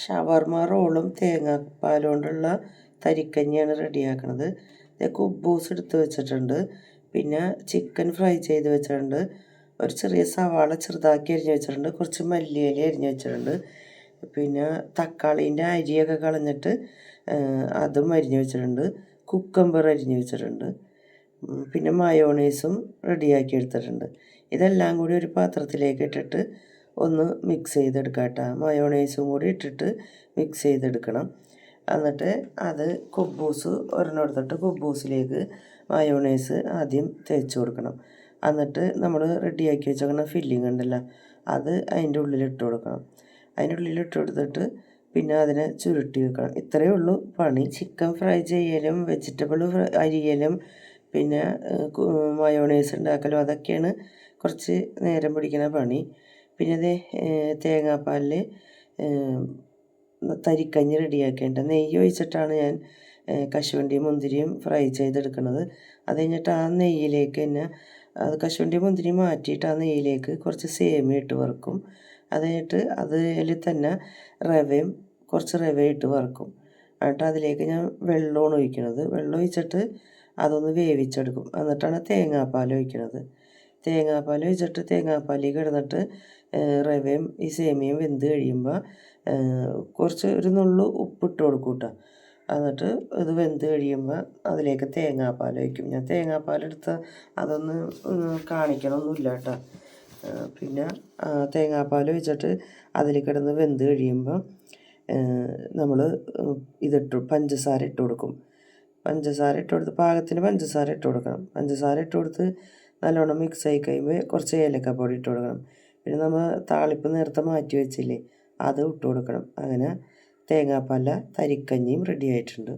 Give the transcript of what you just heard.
ഷവർമ റോളും തേങ്ങാപ്പാൽ കൊണ്ടുള്ള തരിക്കഞ്ഞിയാണ് റെഡിയാക്കണത്. കുബൂസ് എടുത്ത് വെച്ചിട്ടുണ്ട്, പിന്നെ ചിക്കൻ ഫ്രൈ ചെയ്ത് വെച്ചിട്ടുണ്ട്, ഒരു ചെറിയ സവാള ചെറുതാക്കി അരിഞ്ഞ് വെച്ചിട്ടുണ്ട്, കുറച്ച് മല്ലിയില അരിഞ്ഞ് വെച്ചിട്ടുണ്ട്, പിന്നെ തക്കാളീൻ്റെ അരിയൊക്കെ കളഞ്ഞിട്ട് അതും അരിഞ്ഞ് വെച്ചിട്ടുണ്ട്, കുക്കമ്പർ അരിഞ്ഞ് വെച്ചിട്ടുണ്ട്, പിന്നെ മയോണൈസും റെഡിയാക്കി എടുത്തിട്ടുണ്ട്. ഇതെല്ലാം കൂടി ഒരു പാത്രത്തിലേക്ക് ഇട്ടിട്ട് ഒന്ന് മിക്സ് ചെയ്തെടുക്കാം കേട്ടോ. മയോണൈസും കൂടി ഇട്ടിട്ട് മിക്സ് ചെയ്തെടുക്കണം. എന്നിട്ട് അത് കുബൂസ് ഒരെണ്ണം എടുത്തിട്ട് കുബൂസിലേക്ക് മയോണൈസ് ആദ്യം തേച്ച് കൊടുക്കണം. എന്നിട്ട് നമ്മൾ റെഡിയാക്കി വെച്ചേക്കുന്ന ഫില്ലിങ് ഉണ്ടല്ലോ, അത് അതിൻ്റെ ഉള്ളിലിട്ട് കൊടുക്കണം. അതിൻ്റെ ഉള്ളിലിട്ട് കൊടുത്തിട്ട് പിന്നെ അതിനെ ചുരുട്ടി വെക്കണം. ഇത്രയേ ഉള്ളൂ പണി. ചിക്കൻ ഫ്രൈ ചെയ്യലും വെജിറ്റബിൾ അരിയലും പിന്നെ മയോണൈസ് ഉണ്ടാക്കലും അതൊക്കെയാണ് കുറച്ച് നേരം പിടിക്കുന്ന പണി. പിന്നെ അത് തേങ്ങാപ്പാലിൽ തരിക്കഞ്ഞി റെഡിയാക്കേണ്ടത്. നെയ്യ് ഒഴിച്ചിട്ടാണ് ഞാൻ കശുവണ്ടിയും മുന്തിരിയും ഫ്രൈ ചെയ്തെടുക്കുന്നത്. അത് കഴിഞ്ഞിട്ട് ആ നെയ്യിലേക്ക് തന്നെ അത് കശുവണ്ടി മുന്തിരി മാറ്റിയിട്ട് ആ നെയ്യിലേക്ക് കുറച്ച് സേമിയ ഇട്ട് വറുക്കും. അത് കഴിഞ്ഞിട്ട് അതിൽ തന്നെ കുറച്ച് റവയും ഇട്ട് വറുക്കും. എന്നിട്ട് അതിലേക്ക് ഞാൻ വെള്ളമാണ് ഒഴിക്കുന്നത്. വെള്ളം ഒഴിച്ചിട്ട് അതൊന്ന് വേവിച്ചെടുക്കും. എന്നിട്ടാണ് തേങ്ങാപ്പാൽ ഒഴിക്കുന്നത്. തേങ്ങാപ്പാൽ ഒഴിച്ചിട്ട് തേങ്ങാപ്പാലിൽ കിടന്നിട്ട് റവയും ഈ സേമിയയും വെന്ത് കഴിയുമ്പോൾ കുറച്ച് ഒരു നുള്ളു ഉപ്പിട്ട് കൊടുക്കും കേട്ടോ. എന്നിട്ട് ഇത് വെന്ത് കഴിയുമ്പോൾ അതിലേക്ക് തേങ്ങാപ്പാൽ ഒഴിക്കും. ഞാൻ തേങ്ങാപ്പാലെടുത്ത് അതൊന്ന് കാണിക്കണമൊന്നുമില്ല കേട്ടോ. പിന്നെ തേങ്ങാപ്പാൽ ഒഴിച്ചിട്ട് അതിൽ കിടന്ന് വെന്ത് കഴിയുമ്പോൾ നമ്മൾ പഞ്ചസാര ഇട്ട് കൊടുക്കും. പഞ്ചസാര ഇട്ട് കൊടുത്ത് പാകത്തിന് പഞ്ചസാര ഇട്ട് കൊടുക്കണം. പഞ്ചസാര ഇട്ട് കൊടുത്ത് നല്ലോണം മിക്സ് ആയി കഴിയുമ്പോൾ കുറച്ച് ഏലക്കപ്പൊടി ഇട്ട് കൊടുക്കണം. പിന്നെ നമ്മൾ താളിപ്പ് നേരത്തെ മാറ്റി വെച്ചില്ലേ, അത് ഇട്ട് കൊടുക്കണം. അങ്ങനെ തേങ്ങാപ്പാല തരിക്കഞ്ഞിയും റെഡി ആയിട്ടുണ്ട്.